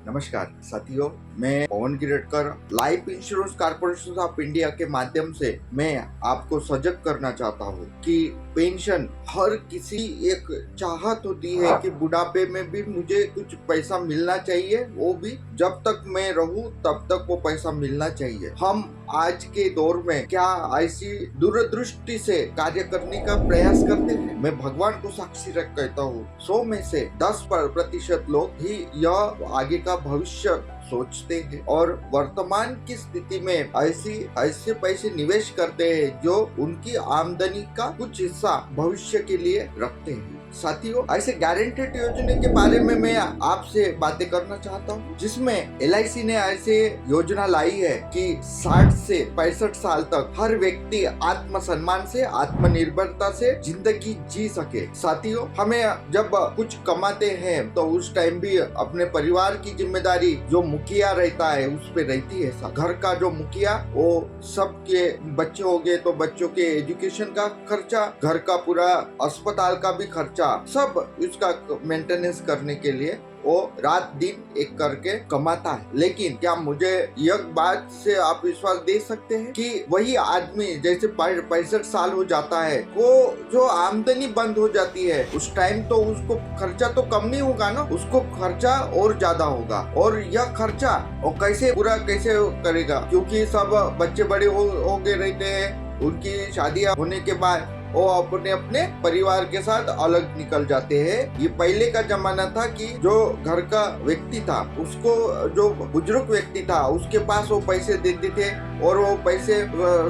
नमस्कार साथियों, मैं Pawan Giratkar life insurance corporation of India के माध्यम से मैं आपको सजग करना चाहता हूँ कि पेंशन हर किसी एक चाहत होती है कि बुढ़ापे में भी मुझे कुछ पैसा मिलना चाहिए, वो भी जब तक मैं रहूं तब तक वो पैसा मिलना चाहिए। हम आज के दौर में क्या ऐसी दूरदृष्टि से कार्य करने का प्रयास करते हैं? मैं भगवान को साक्षी रख कहता हूँ, 100 में से 10% लोग ही यह आगे का भविष्य सोचते हैं और वर्तमान की स्थिति में ऐसे पैसे निवेश करते हैं जो उनकी आमदनी का कुछ हिस्सा भविष्य के लिए रखते हैं। साथियों, ऐसे गारंटेड योजना के बारे में मैं आपसे बातें करना चाहता हूँ, जिसमें LIC ने ऐसे योजना लाई है कि 60 से 65 साल तक हर व्यक्ति आत्मसम्मान से, आत्मनिर्भरता से जिंदगी जी सके। साथियों, हमें जब कुछ कमाते हैं तो उस टाइम भी अपने परिवार की जिम्मेदारी जो मुखिया रहता है उस पे रहती है। घर का जो मुखिया, वो सबके बच्चे हो गए तो बच्चों के एजुकेशन का खर्चा, घर का पूरा अस्पताल का भी खर्चा, सब इसका मेंटेनेंस करने के लिए वो रात दिन एक करके कमाता है। लेकिन क्या मुझे यह बात से आप विश्वास दे सकते हैं कि वही आदमी जैसे 65 साल हो जाता है, वो जो आमदनी बंद हो जाती है उस टाइम तो उसको खर्चा तो कम नहीं होगा ना, उसको खर्चा और ज्यादा होगा। और यह खर्चा वो कैसे पूरा कैसे करेगा, क्योंकि सब बच्चे बड़े हो गए रहते हैं, उनकी शादियां होने के बाद वो अपने अपने परिवार के साथ अलग निकल जाते हैं। ये पहले का जमाना था कि जो घर का व्यक्ति था, उसको जो बुजुर्ग व्यक्ति था उसके पास वो पैसे देते थे और वो पैसे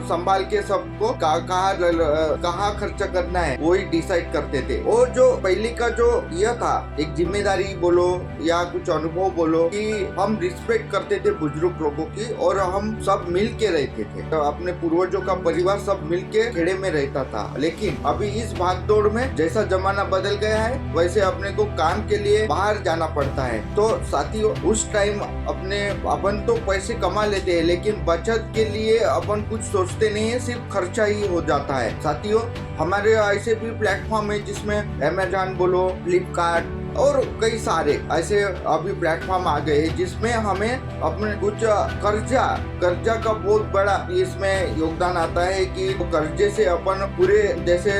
संभाल के सबको कहाँ खर्चा करना है वही डिसाइड करते थे। और जो पहले का जो यह था, एक जिम्मेदारी बोलो या कुछ अनुभव बोलो कि हम रिस्पेक्ट करते थे बुजुर्ग लोगों की और हम सब मिल के रहते थे। तो अपने पूर्वजों का परिवार सब मिल के खेड़े में रहता था। लेकिन अभी इस भागदौड़ में जैसा जमाना बदल गया है वैसे अपने को काम के लिए बाहर जाना पड़ता है। तो साथियों, उस टाइम अपन तो पैसे कमा लेते हैं लेकिन बचत के लिए अपन कुछ सोचते नहीं है, सिर्फ खर्चा ही हो जाता है। साथियों, हमारे ऐसे भी प्लेटफॉर्म है जिसमें अमेज़न बोलो, फ्लिपकार्ट और कई सारे ऐसे अभी प्लेटफॉर्म आ गए हैं जिसमें हमें अपने कुछ कर्जा का बहुत बड़ा इसमें योगदान आता है कि कर्जे से अपन पूरे जैसे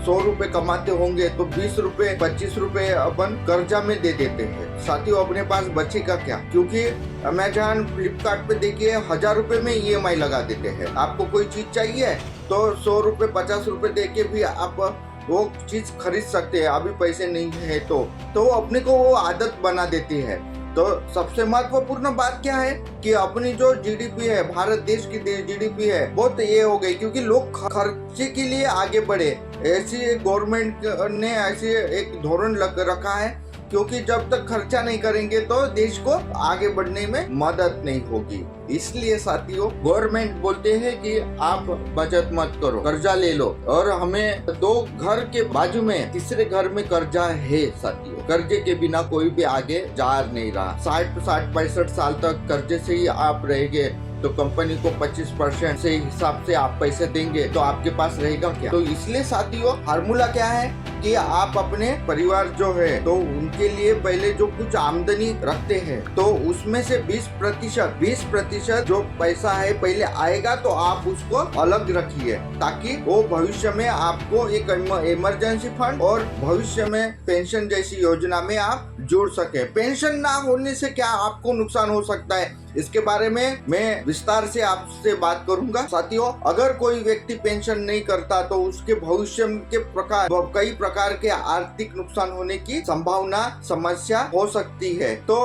100 रुपए कमाते होंगे तो 20 रुपए 25 रुपए अपन कर्जा में दे देते हैं। साथियों, अपने पास बचेगा क्या? क्योंकि अमेज़न, फ्लिपकार्ट पे देखिए 1000 रुपए में EMI लगा देते हैं। आपको कोई चीज चाहिए तो 100 रुपए 50 रुपए दे के भी आप वो चीज खरीद सकते हैं। अभी पैसे नहीं है तो अपने को वो आदत बना देती है। तो सबसे महत्वपूर्ण बात क्या है कि अपनी जो GDP है, भारत देश की GDP है, बहुत ये हो गई क्योंकि लोग खर्चे के लिए आगे बढ़े। ऐसी गवर्नमेंट ने ऐसे एक धोरण रखा है, क्योंकि जब तक खर्चा नहीं करेंगे तो देश को आगे बढ़ने में मदद नहीं होगी। इसलिए साथियों, गवर्नमेंट बोलते हैं कि आप बचत मत करो, कर्जा ले लो। और हमें 2 घर के बाजू में तीसरे घर में कर्जा है। साथियों, कर्जे के बिना कोई भी आगे जा नहीं रहा। 60-65 साल तक कर्जे से ही आप रहेंगे तो कंपनी को 25% से हिसाब से आप पैसे देंगे तो आपके पास रहेगा क्या? तो इसलिए साथियों, फार्मूला क्या है कि आप अपने परिवार जो है तो उनके लिए पहले जो कुछ आमदनी रखते हैं तो उसमें से 20% जो पैसा है पहले आएगा तो आप उसको अलग रखिए, ताकि वो भविष्य में आपको एक इमरजेंसी फंड और भविष्य में पेंशन जैसी योजना में आप जुड़ सके। पेंशन ना होने से क्या आपको नुकसान हो सकता है, इसके बारे में मैं विस्तार से आपसे बात करूंगा। साथियों, अगर कोई व्यक्ति पेंशन नहीं करता तो उसके भविष्य के कई प्रकार के आर्थिक नुकसान होने की संभावना, समस्या हो सकती है। तो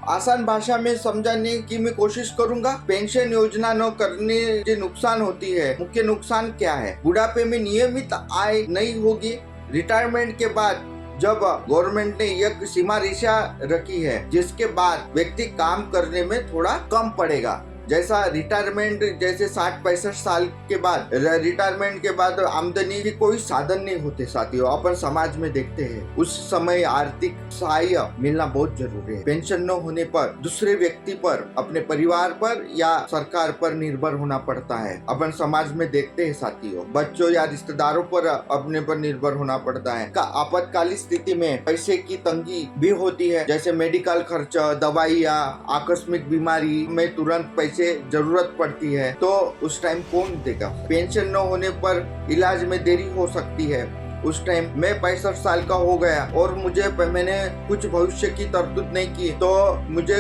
आसान भाषा में समझाने की मैं कोशिश करूंगा। पेंशन योजना न करने से नुकसान होती है, मुख्य नुकसान क्या है? बुढ़ापे में नियमित आय नहीं होगी। रिटायरमेंट के बाद जब गवर्नमेंट ने एक सीमा रेखा रखी है जिसके बाद व्यक्ति काम करने में थोड़ा कम पड़ेगा। जैसा रिटायरमेंट, जैसे 60-65 साल के बाद रिटायरमेंट के बाद आमदनी की कोई साधन नहीं होते साथियों, अपन समाज में देखते हैं उस समय आर्थिक सहायता मिलना बहुत जरूरी है। पेंशन न होने पर दूसरे व्यक्ति पर, अपने परिवार पर या सरकार पर निर्भर होना पड़ता है। अपन समाज में देखते हैं साथियों, बच्चों या रिश्तेदारों पर अपने पर निर्भर होना पड़ता है। आपातकालीन स्थिति में पैसे की तंगी भी होती है, जैसे मेडिकल खर्च, दवाइयाँ, आकस्मिक बीमारी में तुरंत पैसे जरूरत पड़ती है, तो उस टाइम कौन देगा। पेंशन न होने पर इलाज में देरी हो सकती है। उस टाइम मैं 65 साल का हो गया और मैंने कुछ भविष्य की तरतूद नहीं की, तो मुझे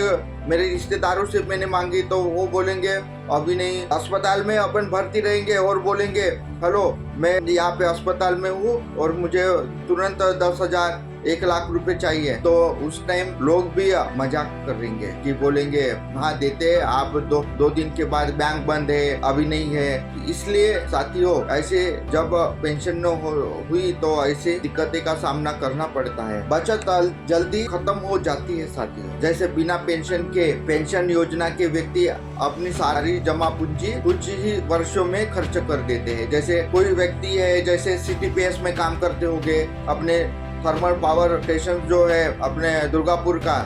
मेरे रिश्तेदारों से मैंने मांगी तो वो बोलेंगे अभी नहीं। अस्पताल में अपन भर्ती रहेंगे और बोलेंगे हेलो मैं यहाँ पे अस्पताल में हूँ और मुझे तुरंत 10,000 1 लाख रुपए चाहिए, तो उस टाइम लोग भी मजाक करेंगे कि बोलेंगे हाँ देते हैं, आप दो दिन के बाद बैंक बंद है, अभी नहीं है। इसलिए साथियों ऐसे जब पेंशन न हुई तो ऐसे दिक्कतें का सामना करना पड़ता है। बचत जल्दी खत्म हो जाती है साथियों, जैसे बिना पेंशन के पेंशन योजना के व्यक्ति अपनी सारी जमा पूंजी कुछ ही वर्षों में खर्च कर देते हैं। जैसे कोई व्यक्ति है, जैसे CTPS में काम करते होंगे, अपने थर्मल पावर स्टेशन जो है अपने दुर्गापुर का,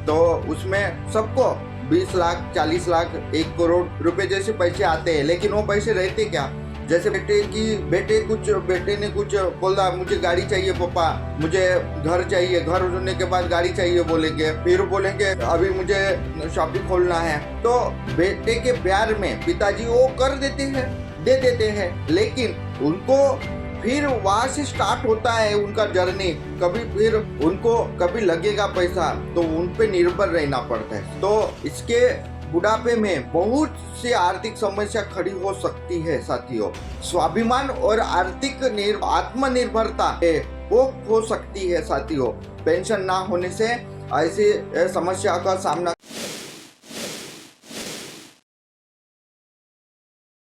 तो उसमें सबको 20 लाख 40 लाख 1 करोड़ रुपए जैसे पैसे आते हैं, लेकिन वो पैसे रहते क्या। जैसे बेटे ने कुछ बोला मुझे गाड़ी चाहिए पापा, मुझे घर चाहिए, घर होने के बाद गाड़ी चाहिए बोलेंगे, फिर बोलेंगे अभी मुझे शॉपिंग खोलना है, तो बेटे के प्यार में पिताजी वो कर देते हैं, दे देते हैं, लेकिन उनको फिर वहां से स्टार्ट होता है उनका जर्नी। कभी लगेगा पैसा तो उन पे निर्भर रहना पड़ता है, तो इसके बुढ़ापे में बहुत सी आर्थिक समस्या खड़ी हो सकती है साथियों। स्वाभिमान और आर्थिक आत्मनिर्भरता वो हो सकती है साथियों। पेंशन ना होने से ऐसी समस्या का सामना